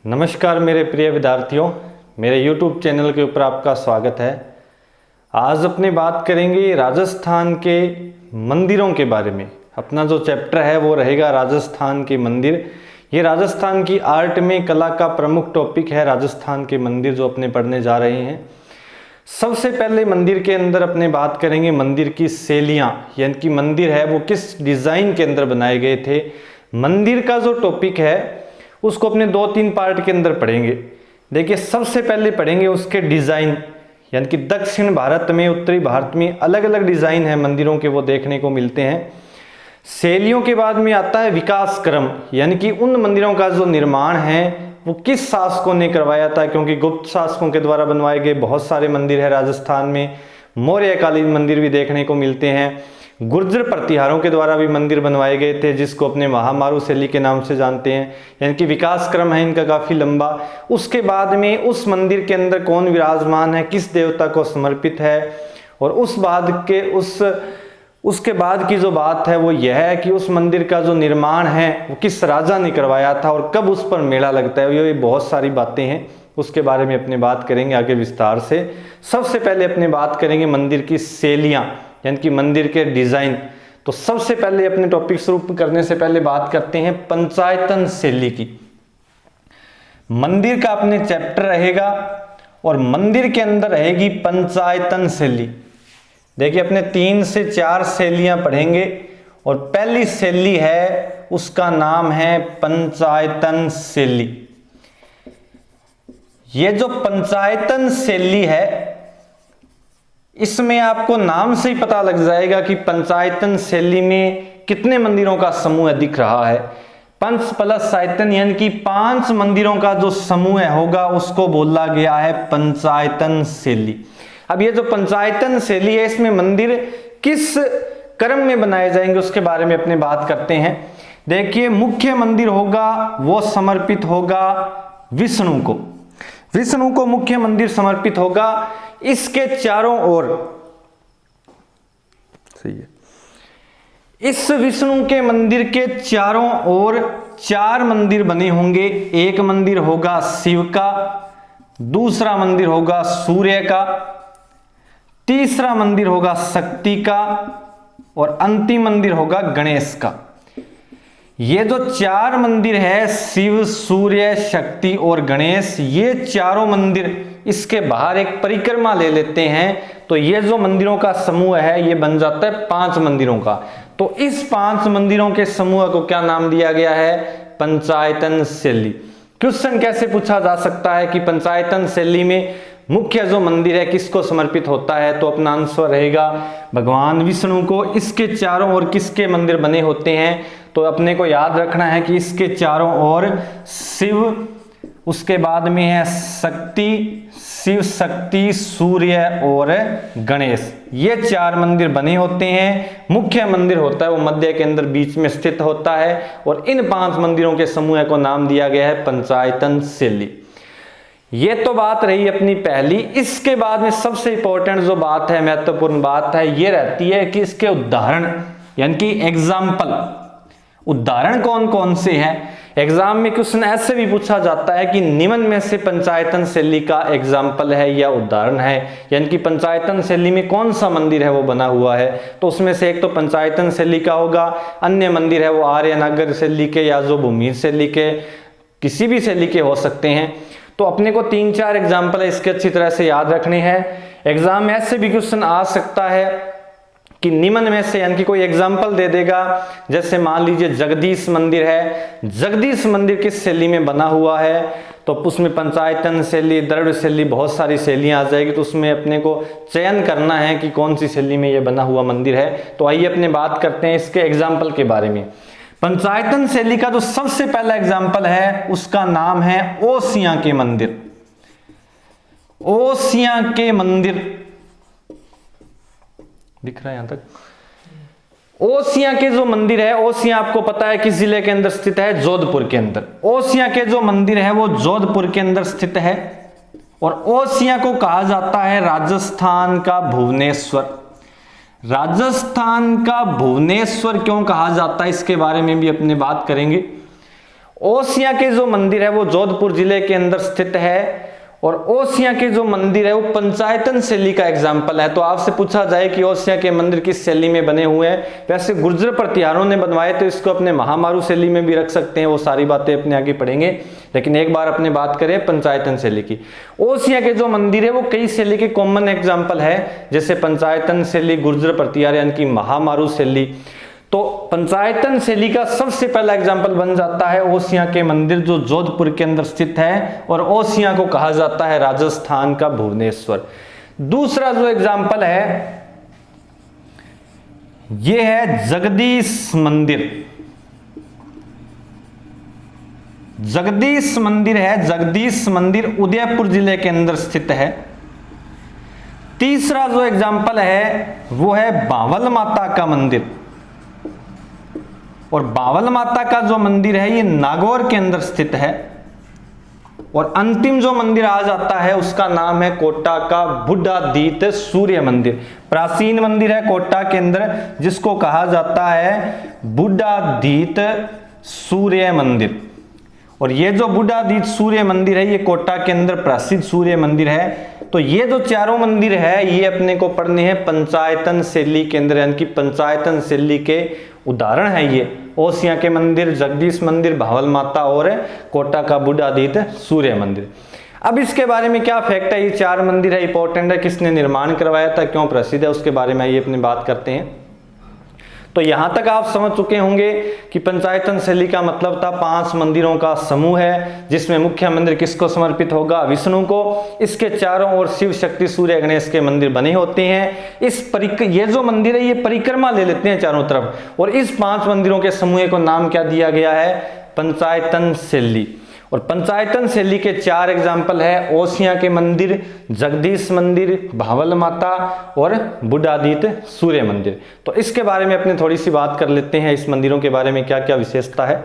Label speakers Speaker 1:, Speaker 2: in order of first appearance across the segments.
Speaker 1: नमस्कार मेरे प्रिय विद्यार्थियों, मेरे YouTube चैनल के ऊपर आपका स्वागत है। आज अपनी बात करेंगे राजस्थान के मंदिरों के बारे में। अपना जो चैप्टर है वो रहेगा राजस्थान के मंदिर। ये राजस्थान की आर्ट में कला का प्रमुख टॉपिक है, राजस्थान के मंदिर जो अपने पढ़ने जा रहे हैं। सबसे पहले मंदिर के अंदर अपने बात करेंगे मंदिर की शैलियाँ, यानी कि मंदिर है वो किस डिज़ाइन के अंदर बनाए गए थे। मंदिर का जो टॉपिक है उसको अपने 2-3 पार्ट के अंदर पढ़ेंगे। देखिए, सबसे पहले पढ़ेंगे उसके डिज़ाइन, यानी कि दक्षिण भारत में, उत्तरी भारत में अलग अलग डिज़ाइन है मंदिरों के, वो देखने को मिलते हैं। शैलियों के बाद में आता है विकास क्रम, यानी कि उन मंदिरों का जो निर्माण है वो किस शासकों ने करवाया था, क्योंकि गुप्त शासकों के द्वारा बनवाए गए बहुत सारे मंदिर है राजस्थान में। मौर्यकालीन मंदिर भी देखने को मिलते हैं। गुर्जर प्रतिहारों के द्वारा भी मंदिर बनवाए गए थे, जिसको अपने महामारू शैली के नाम से जानते हैं। यानी कि विकास क्रम है इनका काफ़ी लंबा। उसके बाद में उस मंदिर के अंदर कौन विराजमान है, किस देवता को समर्पित है, और उसके बाद की जो बात है वो यह है कि उस मंदिर का जो निर्माण है वो किस राजा ने करवाया था और कब उस पर मेला लगता है। ये बहुत सारी बातें हैं, उसके बारे में अपने बात करेंगे आगे विस्तार से। सबसे पहले अपने बात करेंगे मंदिर की शैलियाँ, यानी कि मंदिर के डिज़ाइन। तो सबसे पहले अपने टॉपिक शुरू करने से पहले बात करते हैं पंचायतन शैली की। मंदिर का अपने चैप्टर रहेगा और मंदिर के अंदर रहेगी पंचायतन शैली। देखिए, अपने 3 से 4 शैलियां पढ़ेंगे और पहली शैली है उसका नाम है पंचायतन शैली। ये जो पंचायतन शैली है इसमें आपको नाम से ही पता लग जाएगा कि पंचायतन शैली में कितने मंदिरों का समूह दिख रहा है। पंच प्लस सायतन, यानी कि 5 मंदिरों का जो समूह होगा उसको बोला गया है पंचायतन शैली। अब ये जो पंचायतन शैली है इसमें मंदिर किस क्रम में बनाए जाएंगे उसके बारे में अपने बात करते हैं। देखिए, मुख्य मंदिर होगा वो समर्पित होगा विष्णु को। विष्णु को मुख्य मंदिर समर्पित होगा। इसके चारों ओर, सही है, इस विष्णु के मंदिर के चारों ओर 4 मंदिर बने होंगे। एक मंदिर होगा शिव का, दूसरा मंदिर होगा सूर्य का, तीसरा मंदिर होगा शक्ति का और अंतिम मंदिर होगा गणेश का। ये जो 4 मंदिर है, शिव, सूर्य, शक्ति और गणेश, ये चारों मंदिर, इसके बाहर एक परिक्रमा ले लेते हैं तो ये जो मंदिरों का समूह है ये बन जाता है 5 मंदिरों का। तो इस 5 मंदिरों के समूह को क्या नाम दिया गया है? पंचायतन शैली। क्वेश्चन कैसे पूछा जा सकता है कि पंचायतन शैली में मुख्य जो मंदिर है किसको समर्पित होता है? तो अपना आंसर रहेगा भगवान विष्णु को। इसके चारों ओर किसके मंदिर बने होते हैं? तो अपने को याद रखना है कि इसके चारों ओर शिव, उसके बाद में है शक्ति, शिव, शक्ति, सूर्य और गणेश, ये 4 मंदिर बने होते हैं। मुख्य मंदिर होता है वो मध्य के अंदर बीच में स्थित होता है और इन 5 मंदिरों के समूह को नाम दिया गया है पंचायतन शैली। ये तो बात रही अपनी पहली। इसके बाद में सबसे इंपॉर्टेंट जो बात है, महत्वपूर्ण बात है, ये रहती है कि इसके उदाहरण, यानी कि एग्जाम्पल, उदाहरण कौन कौन से हैं। एग्जाम में क्वेश्चन ऐसे भी पूछा जाता है कि निम्न में से पंचायतन शैली का एग्जाम्पल है या उदाहरण है, यानी कि पंचायतन शैली में कौन सा मंदिर है वो बना हुआ है। तो उसमें से एक तो पंचायतन शैली का होगा, अन्य मंदिर है वो आर्य नागर शैली के या जो भूमि शैली के, किसी भी शैली के हो सकते हैं। तो अपने को 3-4 एग्जाम्पल इसके अच्छी तरह से याद रखने हैं। एग्जाम में ऐसे भी क्वेश्चन आ सकता है कि निम्न में से, यानी कि कोई एग्जाम्पल दे देगा, जैसे मान लीजिए जगदीश मंदिर है, जगदीश मंदिर किस शैली में बना हुआ है? तो उसमें पंचायतन शैली, द्रविड़ शैली, बहुत सारी शैलियां आ जाएगी। तो उसमें अपने को चयन करना है कि कौन सी शैली में यह बना हुआ मंदिर है। तो आइए अपने बात करते हैं इसके एग्जाम्पल के बारे में। पंचायतन शैली का जो सबसे पहला एग्जाम्पल है उसका नाम है ओसियां के मंदिर। ओसियां के मंदिर दिख रहा है यहां तक। ओसियां के जो मंदिर है, ओसियां आपको पता है किस जिले के अंदर स्थित है? जोधपुर के अंदर। ओसियां के जो मंदिर है वो जोधपुर के अंदर स्थित है और ओसियां को कहा जाता है राजस्थान का भुवनेश्वर। राजस्थान का भुवनेश्वर क्यों कहा जाता है इसके बारे में भी अपने बात करेंगे। ओसियां के जो मंदिर है वो जोधपुर जिले के अंदर स्थित है, और ओसियां के जो मंदिर है वो पंचायतन शैली का एग्जाम्पल है। तो आपसे पूछा जाए कि ओसियां के मंदिर किस शैली में बने हुए हैं, वैसे गुर्जर प्रतिहारों ने बनवाए तो इसको अपने महामारू शैली में भी रख सकते हैं, वो सारी बातें अपने आगे पढ़ेंगे, लेकिन एक बार अपने बात करें पंचायतन शैली की। ओसियां के जो मंदिर है वो कई शैली के कॉमन एग्जाम्पल है, जैसे पंचायतन शैली, गुर्जर प्रतिहार यानी कि महामारू शैली। तो पंचायतन शैली का सबसे पहला एग्जाम्पल बन जाता है ओसियां के मंदिर, जो जोधपुर के अंदर स्थित है, और ओसियां को कहा जाता है राजस्थान का भुवनेश्वर। दूसरा जो एग्जाम्पल है यह है जगदीश मंदिर। जगदीश मंदिर है, जगदीश मंदिर उदयपुर जिले के अंदर स्थित है। तीसरा जो एग्जाम्पल है वो है बावल माता का मंदिर, और बावल माता का जो मंदिर है ये नागौर के अंदर स्थित है। और अंतिम जो मंदिर आ जाता है उसका नाम है कोटा का बुढ़ादीत सूर्य मंदिर। प्राचीन मंदिर है कोटा के अंदर, जिसको कहा जाता है बुढ़ादीत सूर्य मंदिर। और ये जो बुढ़ादीत सूर्य मंदिर है ये कोटा के अंदर प्रसिद्ध सूर्य मंदिर है। तो ये जो चारों मंदिर है ये अपने को पढ़ने हैं पंचायतन शैली के अंदर, यानी कि पंचायतन शैली के उदाहरण है ये। ओसियां के मंदिर, जगदीश मंदिर, भावल माता और कोटा का बुढ़ादीत सूर्य मंदिर। अब इसके बारे में क्या फैक्ट है, ये चार मंदिर है, इंपॉर्टेंट है, किसने निर्माण करवाया था, क्यों प्रसिद्ध है, उसके बारे में ये अपनी बात करते हैं। तो यहां तक आप समझ चुके होंगे कि पंचायतन शैली का मतलब था 5 मंदिरों का समूह है, जिसमें मुख्य मंदिर किसको समर्पित होगा, विष्णु को। इसके चारों ओर शिव, शक्ति, सूर्य, गणेश के मंदिर बने होते हैं। ये जो मंदिर है ये परिक्रमा ले लेते हैं चारों तरफ, और इस 5 मंदिरों के समूह को नाम क्या दिया गया है, पंचायतन शैली। और पंचायतन शैली के 4 एग्जाम्पल है, ओसियां के मंदिर, जगदीश मंदिर, भावल माता और बुढ़ादीत सूर्य मंदिर। तो इसके बारे में अपने थोड़ी सी बात कर लेते हैं, इस मंदिरों के बारे में क्या क्या विशेषता है।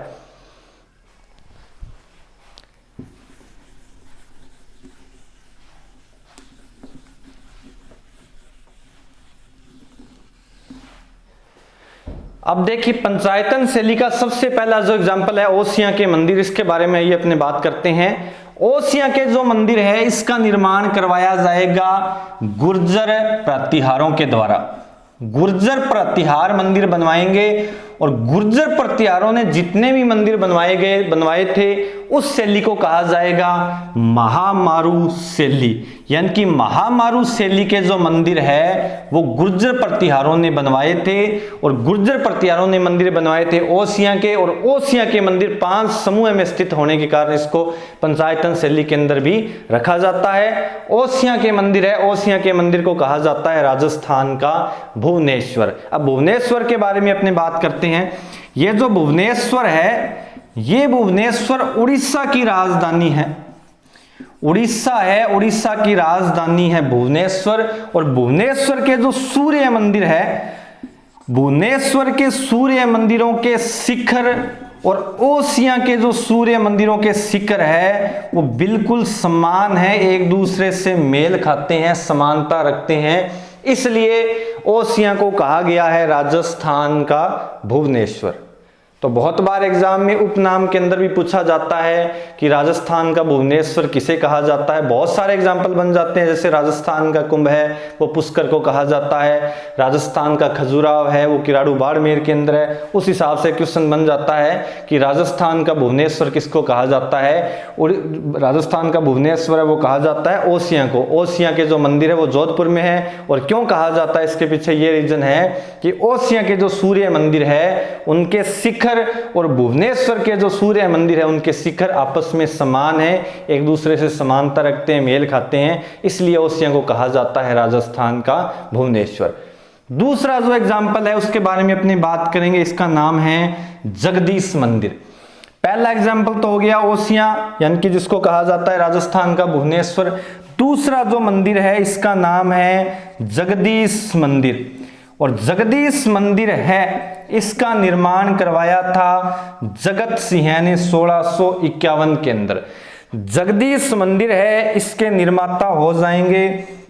Speaker 1: अब देखिए पंचायतन शैली का सबसे पहला जो एग्जाम्पल है ओसियां के मंदिर, इसके बारे में ये अपने बात करते हैं। ओसियां के जो मंदिर है इसका निर्माण करवाया जाएगा गुर्जर प्रतिहारों के द्वारा। गुर्जर प्रतिहार मंदिर बनवाएंगे, और गुर्जर प्रतिहारों ने जितने भी मंदिर बनवाए थे उस शैली को कहा जाएगा महामारू शैली। यानी कि महामारू शैली के जो मंदिर है वो गुर्जर प्रतिहारों ने बनवाए थे, और गुर्जर प्रतिहारों ने मंदिर बनवाए थे ओसियां के, और ओसियां के मंदिर 5 समूह में स्थित होने के कारण इसको पंचायतन शैली के अंदर भी रखा जाता है। ओसियां के मंदिर है, ओसियां के मंदिर को कहा जाता है राजस्थान का भुवनेश्वर। अब भुवनेश्वर के बारे में अपने बात करते हैं। ये जो भुवनेश्वर है ये भुवनेश्वर उड़ीसा की राजधानी है। उड़ीसा है, उड़ीसा की राजधानी है भुवनेश्वर। और भुवनेश्वर के जो सूर्य मंदिर है, भुवनेश्वर के सूर्य मंदिरों के शिखर और ओसियां के जो सूर्य मंदिरों के शिखर है वो बिल्कुल समान है, एक दूसरे से मेल खाते हैं, समानता रखते हैं, इसलिए ओसियां को कहा गया है राजस्थान का भुवनेश्वर। तो बहुत बार एग्जाम में उपनाम के अंदर भी पूछा जाता है कि राजस्थान का भुवनेश्वर किसे कहा जाता है। बहुत सारे एग्जाम्पल बन जाते हैं, जैसे राजस्थान का कुंभ है वो पुष्कर को कहा जाता है, राजस्थान का खजुराहो है वो किराड़ू बाड़मेर के अंदर है। उस हिसाब से क्वेश्चन बन जाता है कि राजस्थान का भुवनेश्वर किसको कहा जाता है, और राजस्थान का भुवनेश्वर है वो कहा जाता है ओसियां को। ओसियां के जो मंदिर है वो जोधपुर में है, और क्यों कहा जाता है इसके पीछे ये रीजन है कि ओसियां के जो सूर्य मंदिर है उनके शिखर और भुवनेश्वर के जो सूर्य मंदिर है उनके शिखर आपस में समान है, एक दूसरे से समानता रखते हैं, मेल खाते हैं, इसलिए ओसियां को कहा जाता है राजस्थान का भुवनेश्वर। दूसरा जो एग्जाम्पल है उसके बारे में अपनी बात करेंगे, इसका नाम है जगदीश मंदिर। पहला एग्जाम्पल तो हो गया ओसियां, यानी कि जिसको कहा जाता है राजस्थान का भुवनेश्वर। दूसरा जो मंदिर है इसका नाम है जगदीश मंदिर, और जगदीश मंदिर है इसका निर्माण करवाया था जगत सिंह ने 1651 के अंदर। जगदीश मंदिर है इसके निर्माता हो जाएंगे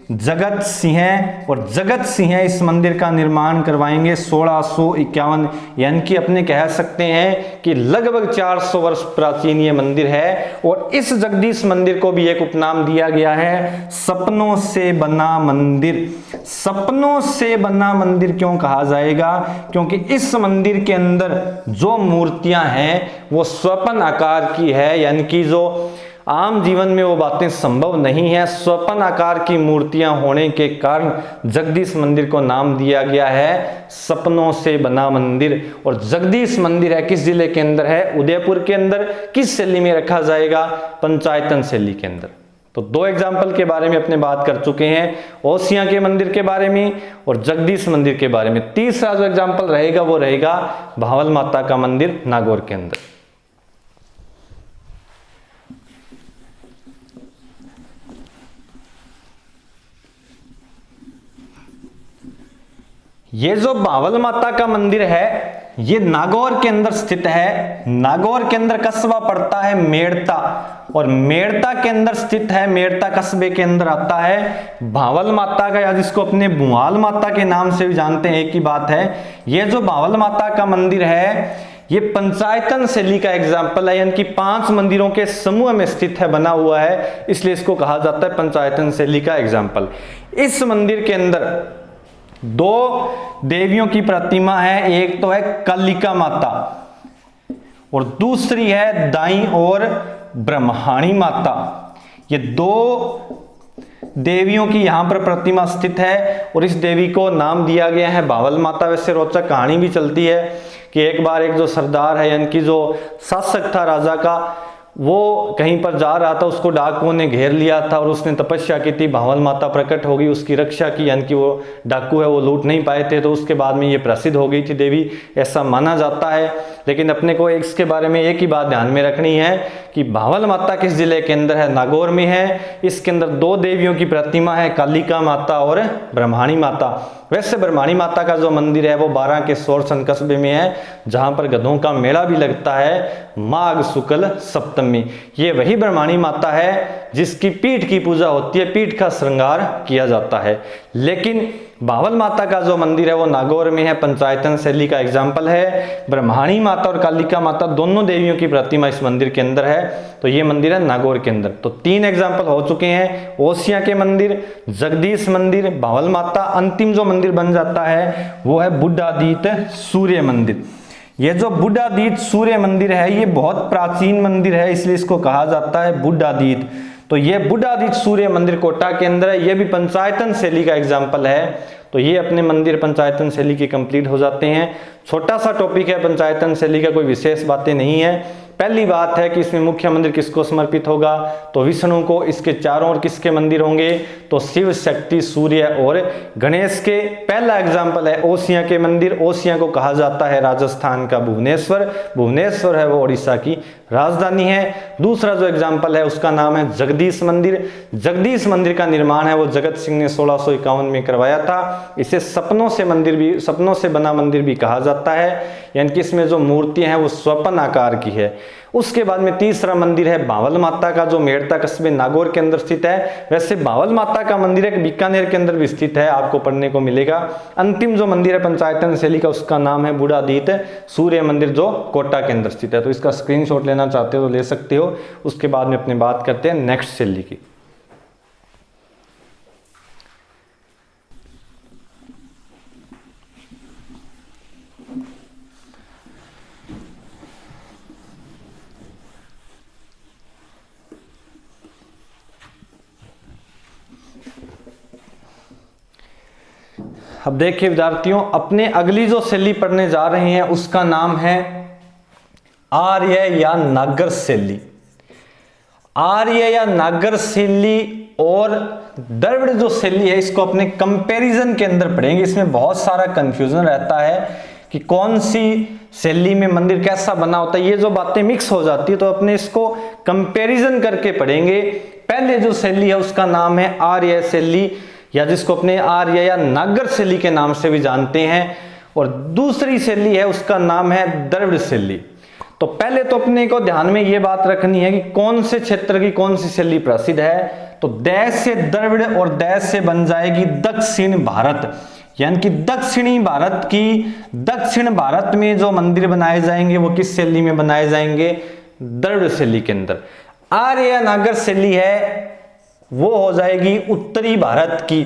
Speaker 1: जगत सिंह, और जगत सिंह इस मंदिर का निर्माण करवाएंगे 1651, यानी कि अपने कह सकते हैं कि लगभग 400 वर्ष प्राचीन ये मंदिर है। और इस जगदीश मंदिर को भी एक उपनाम दिया गया है, सपनों से बना मंदिर। सपनों से बना मंदिर क्यों कहा जाएगा? क्योंकि इस मंदिर के अंदर जो मूर्तियां हैं वो स्वप्न आकार की है, यानी कि जो आम जीवन में वो बातें संभव नहीं है, स्वप्न आकार की मूर्तियां होने के कारण जगदीश मंदिर को नाम दिया गया है सपनों से बना मंदिर। और जगदीश मंदिर है किस जिले के अंदर है? उदयपुर के अंदर। किस शैली में रखा जाएगा? पंचायतन शैली के अंदर। तो दो एग्जाम्पल के बारे में अपने बात कर चुके हैं, ओसियां के मंदिर के बारे में और जगदीश मंदिर के बारे में। तीसरा जो एग्जाम्पल रहेगा वो रहेगा भावल माता का मंदिर नागौर के अंदर। ये जो भावल माता का मंदिर है ये नागौर के अंदर स्थित है। नागौर के अंदर कस्बा पड़ता है मेड़ता, और मेड़ता के अंदर स्थित है, मेड़ता कस्बे के अंदर आता है भावल माता का, या जिसको अपने भुआल माता के नाम से भी जानते हैं, एक ही बात है। ये जो भावल माता का मंदिर है ये पंचायतन शैली का एग्जाम्पल है, यानी कि 5 मंदिरों के समूह में स्थित है, बना हुआ है, इसलिए इसको कहा जाता है पंचायतन शैली का एग्जाम्पल। इस मंदिर के अंदर 2 देवियों की प्रतिमा है, एक तो है कालिका माता और दूसरी है दाई और ब्रह्माणी माता। ये 2 देवियों की यहां पर प्रतिमा स्थित है और इस देवी को नाम दिया गया है भावल माता। वैसे रोचक कहानी भी चलती है कि एक बार एक जो सरदार है, यानी कि जो शासक था राजा का, वो कहीं पर जा रहा था, उसको डाकुओं ने घेर लिया था और उसने तपस्या की थी, भावल माता प्रकट हो गई, उसकी रक्षा की, यानी कि वो डाकू है वो लूट नहीं पाए थे। तो उसके बाद में ये प्रसिद्ध हो गई थी देवी, ऐसा माना जाता है। लेकिन अपने को इसके बारे में एक ही बात ध्यान में रखनी है कि भावल माता किस जिले के अंदर है? नागौर में है। इसके अंदर 2 देवियों की प्रतिमा है, कालिका माता और ब्रह्माणी माता। वैसे ब्रह्माणी माता का जो मंदिर है वो 12 के सोरसन कस्बे में है, जहां पर गधों का मेला भी लगता है माघ शुक्ल सप्तमी। ये वही ब्रह्माणी माता है जिसकी पीठ की पूजा होती है, पीठ का श्रृंगार किया जाता है। लेकिन भावल माता का जो मंदिर है वो नागौर में है, पंचायतन शैली का एग्जाम्पल है। ब्रह्माणी माता और कालिका माता दोनों देवियों की प्रतिमा इस मंदिर के अंदर है, तो ये मंदिर है नागौर के अंदर। तो 3 एग्जाम्पल हो चुके हैं, ओसियां के मंदिर, जगदीश मंदिर, भावल माता। अंतिम जो मंदिर बन जाता है वो है बुढ़ादीत सूर्य मंदिर। ये जो बुढ़ादीत सूर्य मंदिर है ये बहुत प्राचीन मंदिर है, इसलिए इसको कहा जाता है बुढ़ादीत। तो ये बुढ़ादीत सूर्य मंदिर कोटा के अंदर है, ये भी पंचायतन शैली का एग्जाम्पल है। तो ये अपने मंदिर पंचायतन शैली के कंप्लीट हो जाते हैं। छोटा सा टॉपिक है पंचायतन शैली का, कोई विशेष बातें नहीं है। पहली बात है कि इसमें मुख्य मंदिर किसको समर्पित होगा? तो विष्णु को। इसके चारों ओर किसके मंदिर होंगे? तो शिव, शक्ति, सूर्य और गणेश के। पहला एग्जाम्पल है ओसियां के मंदिर। ओसियां को कहा जाता है राजस्थान का भुवनेश्वर, भुवनेश्वर है वो उड़ीसा की राजधानी है। दूसरा जो एग्जाम्पल है उसका नाम है जगदीश मंदिर। जगदीश मंदिर का निर्माण है वो जगत सिंह ने 1651 में करवाया था। इसे सपनों से मंदिर भी, सपनों से बना मंदिर भी कहा जाता है, यानी कि इसमें जो मूर्तियां हैं वो स्वप्न आकार की है। उसके बाद में तीसरा मंदिर है भावल माता का, जो मेड़ता कस्बे नागौर के अंदर स्थित है। वैसे भावल माता का मंदिर एक बीकानेर के अंदर भी स्थित है, आपको पढ़ने को मिलेगा। अंतिम जो मंदिर है पंचायतन शैली का उसका नाम है बुढ़ादीत सूर्य मंदिर, जो कोटा के अंदर स्थित है। तो इसका स्क्रीनशॉट लेना चाहते हो तो ले सकते हो। उसके बाद में अपनी बात करते हैं नेक्स्ट शैली की। अब देखिए विद्यार्थियों, अपने अगली जो शैली पढ़ने जा रहे हैं उसका नाम है आर्य या नागर शैली। आर्य या नागर शैली और द्रविड़ जो शैली है इसको अपने कंपैरिजन के अंदर पढ़ेंगे। इसमें बहुत सारा कंफ्यूजन रहता है कि कौन सी शैली में मंदिर कैसा बना होता है, ये जो बातें मिक्स हो जाती है, तो अपने इसको कंपैरिजन करके पढ़ेंगे। पहले जो शैली है उसका नाम है आर्य शैली, या जिसको अपने आर्य या नागर शैली के नाम से भी जानते हैं, और दूसरी शैली है उसका नाम है द्रविड़ शैली। तो पहले तो अपने को ध्यान में ये बात रखनी है कि कौन से क्षेत्र की कौन सी शैली प्रसिद्ध है। तो दैश से द्रविड़ और दैश से बन जाएगी दक्षिण भारत, यानी कि दक्षिण भारत में जो मंदिर बनाए जाएंगे वो किस शैली में बनाए जाएंगे, द्रविड़ शैली के अंदर। आर्य या नागर शैली है वो हो जाएगी उत्तरी भारत की,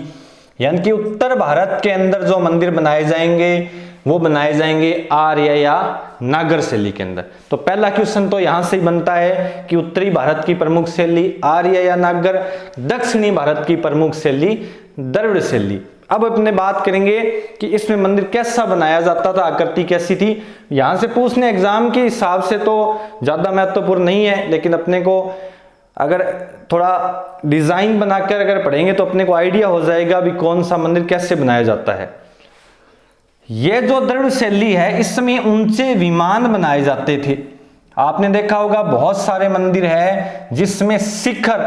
Speaker 1: यानी कि उत्तर भारत के अंदर जो मंदिर बनाए जाएंगे वो बनाए जाएंगे आर्य या नागर शैली के अंदर। तो पहला क्वेश्चन तो यहां से ही बनता है कि उत्तरी भारत की प्रमुख शैली आर्य या नागर, दक्षिणी भारत की प्रमुख शैली द्रविड़ शैली। अब अपने बात करेंगे कि इसमें मंदिर कैसा बनाया जाता था, आकृति कैसी थी। यहां से पूछने एग्जाम के हिसाब से तो ज्यादा महत्वपूर्ण नहीं है, लेकिन अपने को अगर थोड़ा डिजाइन बनाकर अगर पढ़ेंगे तो अपने को आइडिया हो जाएगा भी कौन सा मंदिर कैसे बनाया जाता है। यह जो द्रविड़ शैली है इसमें ऊंचे विमान बनाए जाते थे। आपने देखा होगा बहुत सारे मंदिर है जिसमें शिखर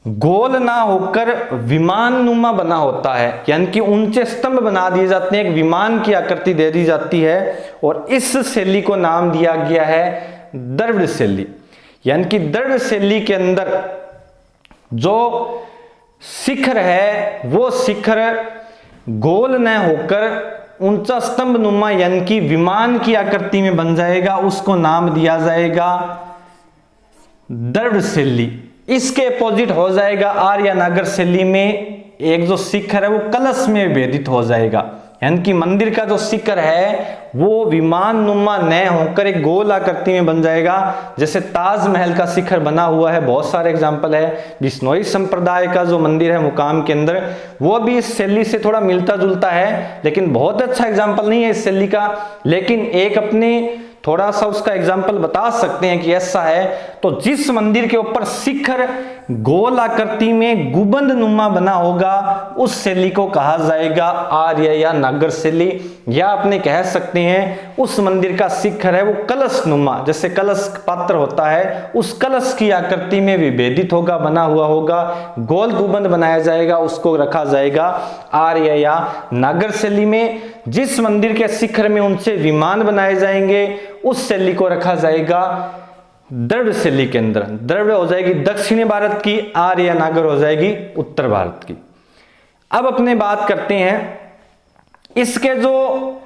Speaker 1: गोल ना होकर विमान नुमा बना होता है, यानी कि ऊंचे स्तंभ बना दिए जाते हैं, एक विमान की आकृति दे दी जाती है और इस शैली को नाम दिया गया है द्रविड़ शैली। यानी कि द्रविड़ शैली के अंदर जो शिखर है वो शिखर गोल न होकर ऊंचा स्तंभ नुमा यानी कि विमान की आकृति में बन जाएगा, उसको नाम दिया जाएगा द्रविड़ शैली। इसके अपोजिट हो जाएगा आर्य नागर शैली में एक जो शिखर है वो कलश में विभेदित हो जाएगा, यानी कि मंदिर का जो शिखर है वो विमान नुमा न होकर एक गोल आकृति में बन जाएगा। जैसे ताजमहल का शिखर बना हुआ है, बहुत सारे एग्जाम्पल है। बिश्नोई संप्रदाय का जो मंदिर है मुकाम के अंदर वो भी इस शैली से थोड़ा मिलता जुलता है, लेकिन बहुत अच्छा एग्जाम्पल नहीं है इस शैली का, लेकिन एक अपने थोड़ा सा उसका एग्जाम्पल बता सकते हैं कि ऐसा है। तो जिस मंदिर के ऊपर शिखर गोल आकृति में गुंबद नुमा बना होगा उस शैली को कहा जाएगा आर्य या नागर शैली, या अपने कह सकते हैं उस मंदिर का शिखर है वो कलश नुमा, जैसे कलश पात्र होता है उस कलश की आकृति में विभेदित होगा, बना हुआ होगा, गोल गुंबद बनाया जाएगा, उसको रखा जाएगा आर्य या नागर शैली में। जिस मंदिर के शिखर में ऊंचे विमान बनाए जाएंगे उस शैली को रखा जाएगा द्रविड़ शैली के अंदर। द्रविड़ हो जाएगी दक्षिणी भारत की, आर्य या नागर हो जाएगी उत्तर भारत की। अब अपने बात करते हैं इसके जो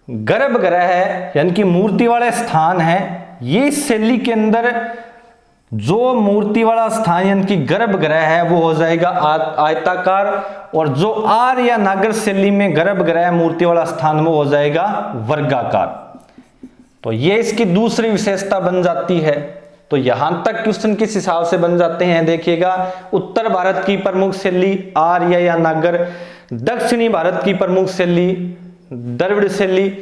Speaker 1: गर्भगृह है यानी कि मूर्ति वाले स्थान है, ये शैली के अंदर जो मूर्ति वाला स्थान यानी कि गर्भगृह है वो हो जाएगा आयताकार, और जो आर्य या नागर शैली में गर्भगृह मूर्ति वाला स्थान वो हो जाएगा वर्गाकार। तो ये इसकी दूसरी विशेषता बन जाती है। तो यहां तक क्वेश्चन किस हिसाब से बन जाते हैं देखिएगा, उत्तर भारत की प्रमुख शैली आर्य या नागर, दक्षिणी भारत की प्रमुख शैली द्रविड़ शैली,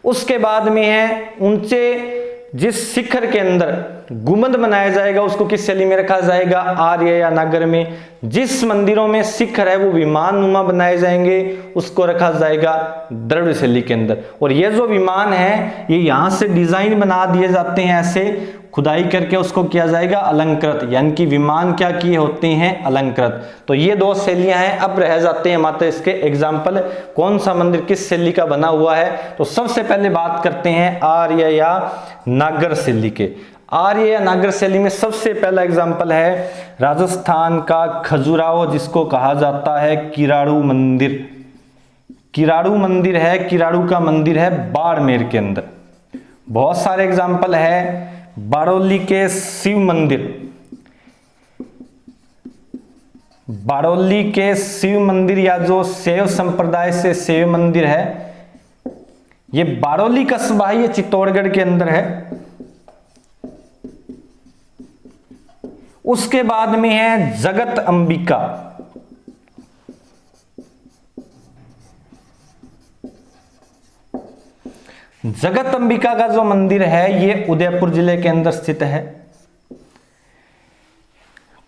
Speaker 1: उसके बाद में है ऊंचे जिस शिखर के अंदर गुंबद बनाया जाएगा उसको किस शैली में रखा जाएगा आर्य या नागर में, जिस मंदिरों में शिखर है वो विमान नुमा बनाए जाएंगे उसको रखा जाएगा द्रविड़ शैली के अंदर। और ये जो विमान है ये यहां से डिजाइन बना दिए जाते हैं, ऐसे खुदाई करके उसको किया जाएगा अलंकृत, यानी कि विमान क्या किए होते हैं अलंकृत। तो ये दो शैलियां हैं। अब रह जाते हैं मात्र इसके एग्जाम्पल, कौन सा मंदिर किस शैली का बना हुआ है। तो सबसे पहले बात करते हैं आर्य या नागर शैली के। आर्य या नागर शैली में सबसे पहला एग्जाम्पल है राजस्थान का खजुराहो, जिसको कहा जाता है किराड़ू मंदिर। किराड़ू मंदिर है, किराड़ू का मंदिर है बाड़मेर के अंदर। बहुत सारे एग्जाम्पल है बाड़ौली के शिव मंदिर, बाड़ौली के शिव मंदिर या जो शैव संप्रदाय से शैव मंदिर है, ये बाड़ौली कस्बा है, ये चित्तौड़गढ़ के अंदर है। उसके बाद में है जगत अंबिका, जगत अंबिका का जो मंदिर है ये उदयपुर जिले के अंदर स्थित है।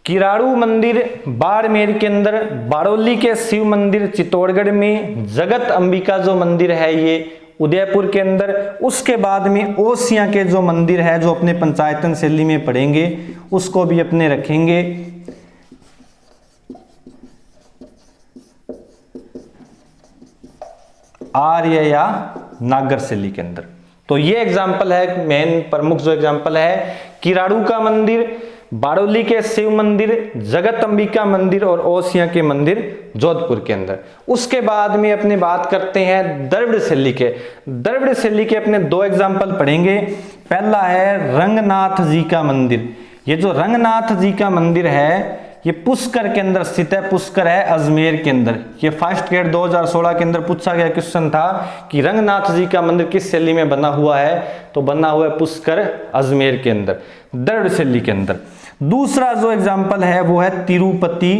Speaker 1: किराड़ू मंदिर बाड़मेर के अंदर, बाड़ौली के शिव मंदिर चित्तौड़गढ़ में, जगत अंबिका जो मंदिर है ये उदयपुर के अंदर। उसके बाद में ओसिया के जो मंदिर है जो अपने पंचायतन शैली में पढ़ेंगे उसको भी अपने रखेंगे। आर्य या नागर शैली के अंदर। तो ये एग्जाम्पल है, मेन प्रमुख जो एग्जाम्पल है किराड़ू का मंदिर, बाड़ोली के शिव मंदिर, जगत अंबिका मंदिर और ओसियां के मंदिर जोधपुर के अंदर। उसके बाद में अपने बात करते हैं द्रविड़ शैली के। द्रविड़ शैली के अपने दो एग्जाम्पल पढ़ेंगे। पहला है रंगनाथ जी का मंदिर। ये जो रंगनाथ जी का मंदिर है ये पुष्कर के अंदर स्थित है। पुष्कर है अजमेर के अंदर। ये फर्स्ट ग्रेड 2016 के अंदर पूछा गया क्वेश्चन था कि रंगनाथ जी का मंदिर किस शैली में बना हुआ है, तो बना हुआ है पुष्कर अजमेर के अंदर, द्रविड़ शैली के अंदर। दूसरा जो एग्जाम्पल है वो है तिरुपति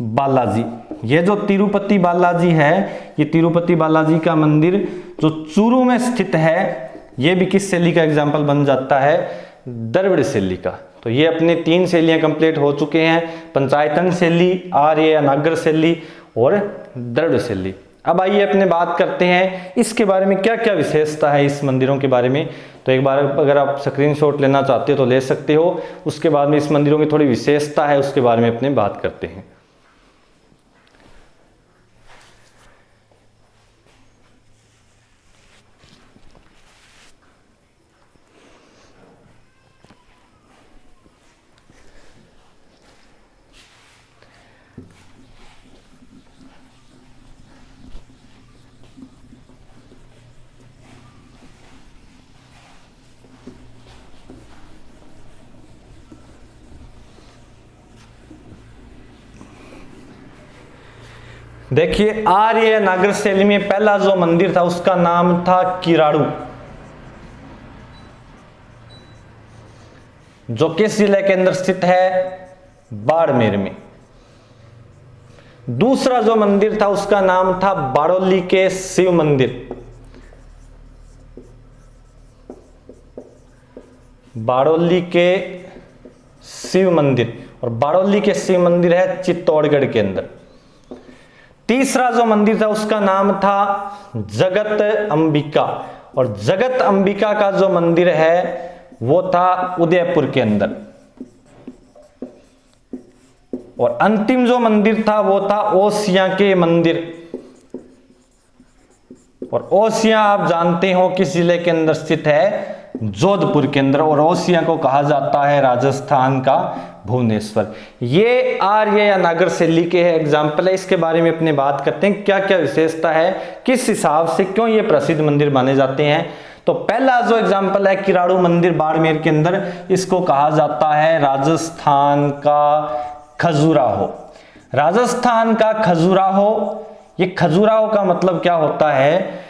Speaker 1: बालाजी। ये जो तिरुपति बालाजी है, ये तिरुपति बालाजी का मंदिर जो चूरू में स्थित है, ये भी किस शैली का एग्जाम्पल बन जाता है, द्रविड़ शैली का। तो ये अपने 3 शैलियां कंप्लीट हो चुके हैं, पंचायतन शैली, आर्य या नागर शैली और द्रविड़ शैली। अब आइए अपने बात करते हैं इसके बारे में क्या क्या विशेषता है इस मंदिरों के बारे में। तो एक बार अगर आप स्क्रीनशॉट लेना चाहते हो तो ले सकते हो। उसके बाद में इस मंदिरों की थोड़ी विशेषता है उसके बारे में अपने बात करते हैं। देखिए आर्य नागर शैली में पहला जो मंदिर था उसका नाम था किराड़ू, जो किस जिले के अंदर स्थित है, बाड़मेर में। दूसरा जो मंदिर था उसका नाम था बाड़ोली के शिव मंदिर। बाड़ोली के शिव मंदिर, और बाड़ोली के शिव मंदिर है चित्तौड़गढ़ के अंदर। तीसरा जो मंदिर था उसका नाम था जगत अंबिका, और जगत अंबिका का जो मंदिर है वो था उदयपुर के अंदर। और अंतिम जो मंदिर था वो था ओसियां के मंदिर। और ओसियां आप जानते हो किस जिले के अंदर स्थित है, जोधपुर के अंदर। और ओसियां को कहा जाता है राजस्थान का भुवनेश्वर। ये आर्य या नागर शैली के एग्जाम्पल है। इसके बारे में अपने बात करते हैं क्या क्या विशेषता है, किस हिसाब से क्यों ये प्रसिद्ध मंदिर माने जाते हैं। तो पहला जो एग्जाम्पल है किराड़ू मंदिर बाड़मेर के अंदर, इसको कहा जाता है राजस्थान का खजुराहो। राजस्थान का खजुराहो, ये खजुराहो का मतलब क्या होता है,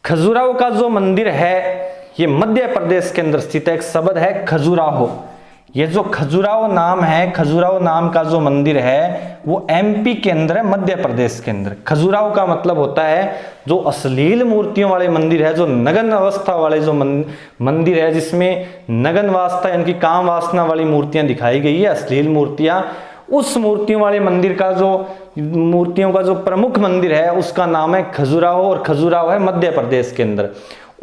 Speaker 1: खजुराहो का जो मंदिर है ये मध्य प्रदेश के अंदर स्थित है। एक शब्द है खजुराहो। ये जो खजुराहो नाम है, खजुराहो नाम का जो मंदिर है वो एमपी के अंदर है, मध्य प्रदेश के अंदर। खजुराहो का मतलब होता है जो अश्लील मूर्तियों वाले मंदिर है, जो नग्न अवस्था वाले जो मंदिर है, जिसमें नग्न वास्ता यानी कि काम वासना वाली मूर्तियां दिखाई गई है, अश्लील मूर्तियां। उस मूर्तियों वाले मंदिर का जो मूर्तियों का जो प्रमुख मंदिर है उसका नाम है खजुराहो, और खजुराहो है मध्य प्रदेश के अंदर।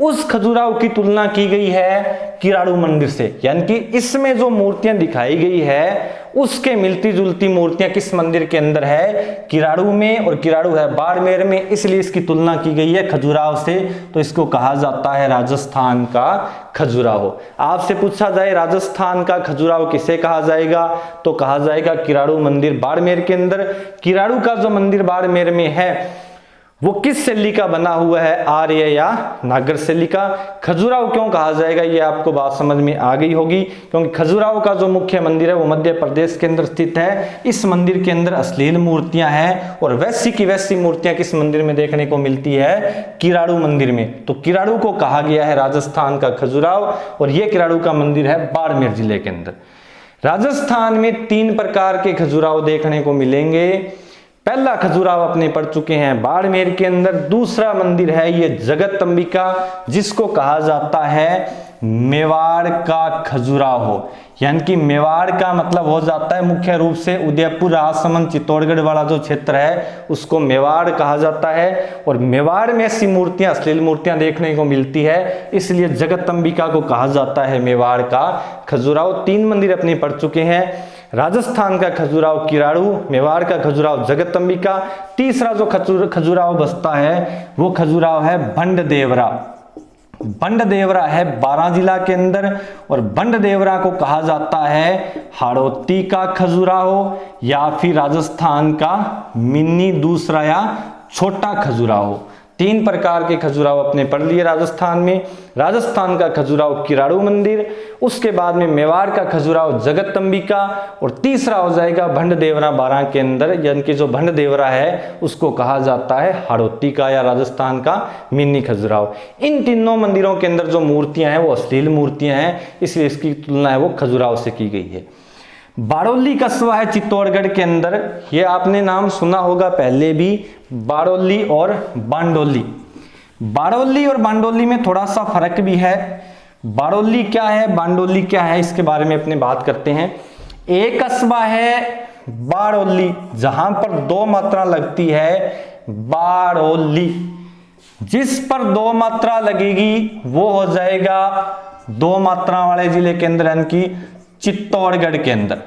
Speaker 1: उस खजुराहो की तुलना की गई है किराड़ू मंदिर से, यानी कि इसमें जो मूर्तियां दिखाई गई है उसके मिलती जुलती मूर्तियां किस मंदिर के अंदर है, किराड़ू में। और किराड़ू है बाड़मेर में, इसलिए इसकी तुलना की गई है खजुराहो से। तो इसको कहा जाता है राजस्थान का खजुराहो। आपसे पूछा जाए राजस्थान का खजुराहो किसे कहा जाएगा, तो कहा जाएगा किराड़ू मंदिर बाड़मेर के अंदर। किराड़ू का जो मंदिर बाड़मेर में है वो किस शैली का बना हुआ है, आर्य या नागर शैली का। खजुराहो क्यों कहा जाएगा ये आपको बात समझ में आ गई होगी, क्योंकि खजुराहो का जो मुख्य मंदिर है वो मध्य प्रदेश के अंदर स्थित है। इस मंदिर के अंदर अश्लील मूर्तियां हैं, और वैसी की वैसी मूर्तियां किस मंदिर में देखने को मिलती है, किराड़ू मंदिर में। तो किराड़ू को कहा गया है राजस्थान का खजुराहो, और यह किराड़ू का मंदिर है बाड़मेर जिले के अंदर। राजस्थान में 3 प्रकार के खजुराहो देखने को मिलेंगे। पहला खजुराहो अपने पढ़ चुके हैं बाड़मेर के अंदर। दूसरा मंदिर है ये जगत अंबिका, जिसको कहा जाता है मेवाड़ का खजुराहो, यानी कि मेवाड़ का मतलब हो जाता है मुख्य रूप से उदयपुर, राजसमंद, चित्तौड़गढ़ वाला जो क्षेत्र है उसको मेवाड़ कहा जाता है। और मेवाड़ में ऐसी मूर्तियां, अश्लील मूर्तियां देखने को मिलती है, इसलिए जगत अंबिका को कहा जाता है मेवाड़ का खजुराहो। 3 मंदिर अपने पढ़ चुके हैं, राजस्थान का खजुराहो किराड़ू, मेवाड़ का खजुराहो जगत अंबिका। तीसरा जो खजुराहो बसता है वो खजुराहो है भंड देवरा। बंडदेवरा है बारां जिला के अंदर, और बंडदेवरा को कहा जाता है हाड़ौती का खजुराहो या फिर राजस्थान का मिनी दूसरा या छोटा खजुराहो। 3 प्रकार के खजुराहो अपने पढ़ लिए राजस्थान में। राजस्थान का खजुराहो किराड़ू मंदिर, उसके बाद में मेवाड़ का खजुराहो जगतम्बिका, और तीसरा हो जाएगा भंडदेवरा बारां के अंदर, यानी कि जो भंडदेवरा है उसको कहा जाता है हाड़ौती का या राजस्थान का मिनी खजुराहो। इन तीनों मंदिरों के अंदर जो मूर्तियां हैं वो अश्लील मूर्तियां हैं, इसलिए इसकी तुलना है वो खजुराहो से की गई है। बाड़ौली कस्बा है चित्तौड़गढ़ के अंदर, ये आपने नाम सुना होगा पहले भी, बाड़ौली और बांडोली। बाड़ौली और बांडोली में थोड़ा सा फर्क भी है। बाड़ौली क्या है, बांडोली क्या है, इसके बारे में अपने बात करते हैं। एक कस्बा है बाड़ौली, जहां पर 2 मात्रा लगती है बाड़ौली। जिस पर 2 मात्रा लगेगी वो हो जाएगा 2 मात्रा वाले जिले के अंदर, यानी कि चित्तौड़गढ़ के अंदर।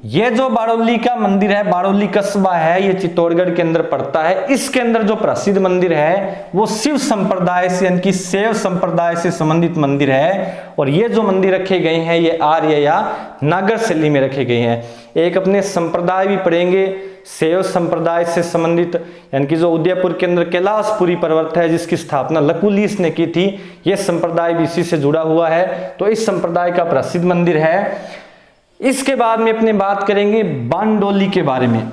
Speaker 1: ये जो बाड़ौली का मंदिर है, बाड़ौली कस्बा है, ये चित्तौड़गढ़ के अंदर पड़ता है। इसके अंदर जो प्रसिद्ध मंदिर है वो शिव संप्रदाय से, यानी कि शैव संप्रदाय से संबंधित मंदिर है। और ये जो मंदिर रखे गए हैं ये आर्य या नागर शैली में रखे गए हैं। एक अपने संप्रदाय भी पढ़ेंगे, शैव संप्रदाय से संबंधित, यानी कि जो उदयपुर के अंदर कैलाशपुरी पर्वत है जिसकी स्थापना लकुलिस ने की थी, यह संप्रदाय भी इसी से जुड़ा हुआ है। तो इस संप्रदाय का प्रसिद्ध मंदिर है। इसके बाद में अपने बात करेंगे बांडोली के बारे में।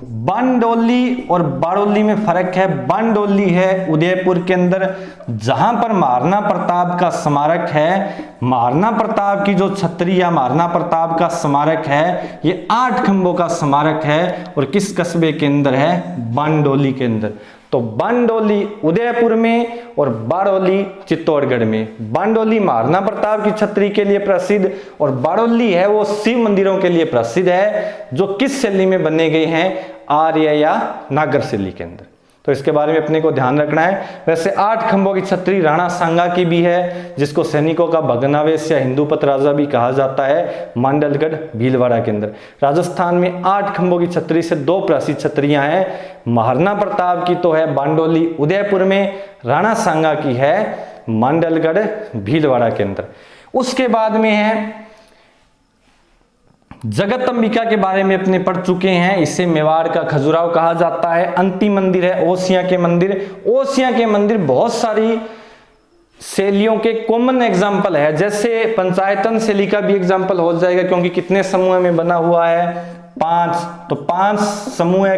Speaker 1: बांडोली और बाड़ौली में फर्क है। बांडोली है उदयपुर के अंदर, जहां पर महाराणा प्रताप का स्मारक है। महाराणा प्रताप की जो छतरी या महाराणा प्रताप का स्मारक है ये 8 खंभों का स्मारक है, और किस कस्बे के अंदर है, बांडोली के अंदर। तो बांडोली उदयपुर में और बाड़ौली चित्तौड़गढ़ में। बांडोली महाराणा प्रताप की छतरी के लिए प्रसिद्ध, और बाड़ौली है वो शिव मंदिरों के लिए प्रसिद्ध है, जो किस शैली में बने गए हैं, आर्य या नागर शैली के अंदर। तो इसके बारे में अपने को ध्यान रखना है। वैसे 8 खंभों की छतरी राणा सांगा की भी है, जिसको सैनिकों का भग्नावशेष या हिंदूपत राजा भी कहा जाता है, मांडलगढ़ भीलवाड़ा के अंदर। राजस्थान में 8 खंभों की छतरी से 2 प्रसिद्ध छतरियां हैं। महाराणा प्रताप की तो है बांडोली उदयपुर में, राणा सांगा की है मांडलगढ़ भीलवाड़ा के अंदर। उसके बाद में है जगतम्बिका के बारे में अपने पढ़ चुके हैं, इसे मेवाड़ का खजुराहो कहा जाता है। अंतिम मंदिर है ओसियां के मंदिर। ओसियां के मंदिर बहुत सारी शैलियों के कॉमन एग्जाम्पल है, जैसे पंचायतन शैली का भी एग्जाम्पल हो जाएगा, क्योंकि कितने समूह में बना हुआ है, 5। तो 5 समूह,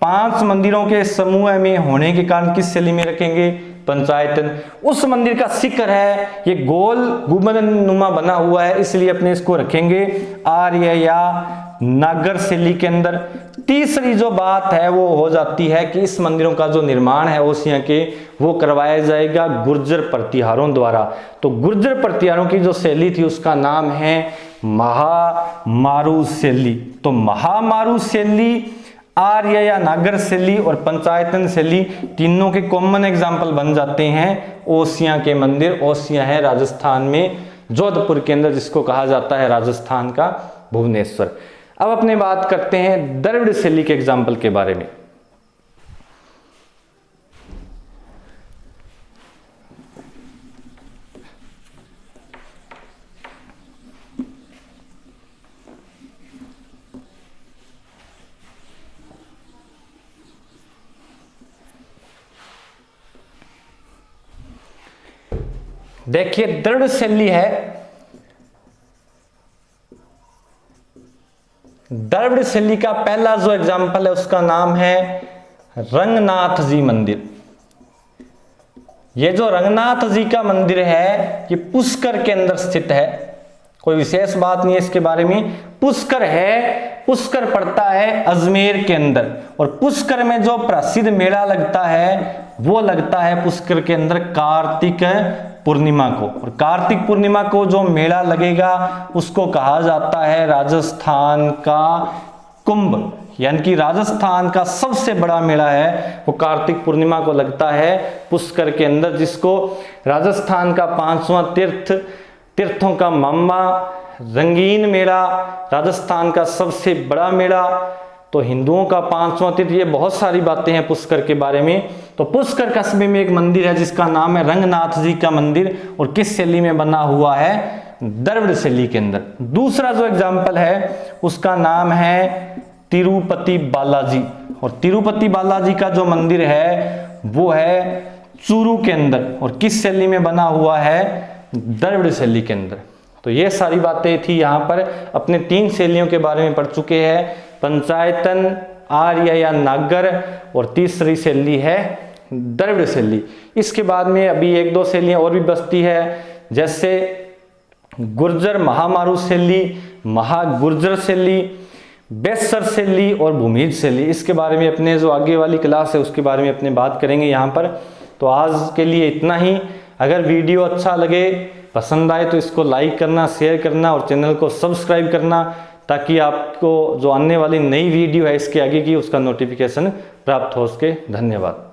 Speaker 1: 5 मंदिरों के समूह में होने के कारण किस शैली में रखेंगे, पंचायतन। उस मंदिर का शिखर है ये गोल गुंबदनुमा बना हुआ है, इसलिए अपने इसको रखेंगे आर्य या नागर शैली के अंदर। तीसरी जो बात है वो हो जाती है कि इस मंदिरों का जो निर्माण है ओसियां के, वो करवाया जाएगा गुर्जर प्रतिहारों द्वारा। तो गुर्जर प्रतिहारों की जो शैली थी उसका नाम है महामारू शैली। तो महामारू शैली, आर्य या नागर शैली और पंचायतन शैली, तीनों के कॉमन एग्जाम्पल बन जाते हैं ओसियां के मंदिर। ओसियां है राजस्थान में, जोधपुर के अंदर, जिसको कहा जाता है राजस्थान का भुवनेश्वर। अब अपने बात करते हैं द्रविड़ शैली के एग्जाम्पल के बारे में। देखिए द्रविड़ शैली है, द्रविड़ शैली का पहला जो एग्जाम्पल है उसका नाम है रंगनाथ जी मंदिर। ये जो रंगनाथ जी का मंदिर है ये पुष्कर के अंदर स्थित है। कोई विशेष बात नहीं है इसके बारे में। पुष्कर है, पुष्कर पड़ता है अजमेर के अंदर, और पुष्कर में जो प्रसिद्ध मेला लगता है वो लगता है पुष्कर के अंदर कार्तिक पूर्णिमा को। और कार्तिक पूर्णिमा को जो मेला लगेगा उसको कहा जाता है राजस्थान का कुंभ, यानी कि राजस्थान का सबसे बड़ा मेला है वो कार्तिक पूर्णिमा को लगता है पुष्कर के अंदर, जिसको राजस्थान का 5वां तीर्थों का मामा, रंगीन मेला, राजस्थान का सबसे बड़ा मेला, तो हिंदुओं का 5वां तीर्थ। ये बहुत सारी बातें हैं पुष्कर के बारे में। तो पुष्कर कस्बे में एक मंदिर है जिसका नाम है रंगनाथ जी का मंदिर, और किस शैली में बना हुआ है? द्रविड़ शैली के अंदर। दूसरा जो एग्जाम्पल है उसका नाम है तिरुपति बालाजी, और तिरुपति बालाजी का जो मंदिर है वो है चूरू के अंदर, और किस शैली में बना हुआ है? द्रविड़ शैली के अंदर। तो ये सारी बातें थी यहाँ पर। अपने 3 शैलियों के बारे में पढ़ चुके हैं, पंचायतन, आर्य या नागर, और तीसरी शैली है द्रविड़ शैली। इसके बाद में अभी 1-2 शैलियाँ और भी बचती है, जैसे गुर्जर महामारू शैली, महागुर्जर शैली, बेसर शैली और भूमिज शैली। इसके बारे में अपने जो आगे वाली क्लास है उसके बारे में अपने बात करेंगे यहाँ पर। तो आज के लिए इतना ही। अगर वीडियो अच्छा लगे, पसंद आए तो इसको लाइक करना, शेयर करना और चैनल को सब्सक्राइब करना, ताकि आपको जो आने वाली नई वीडियो है इसके आगे की उसका नोटिफिकेशन प्राप्त हो सके। धन्यवाद।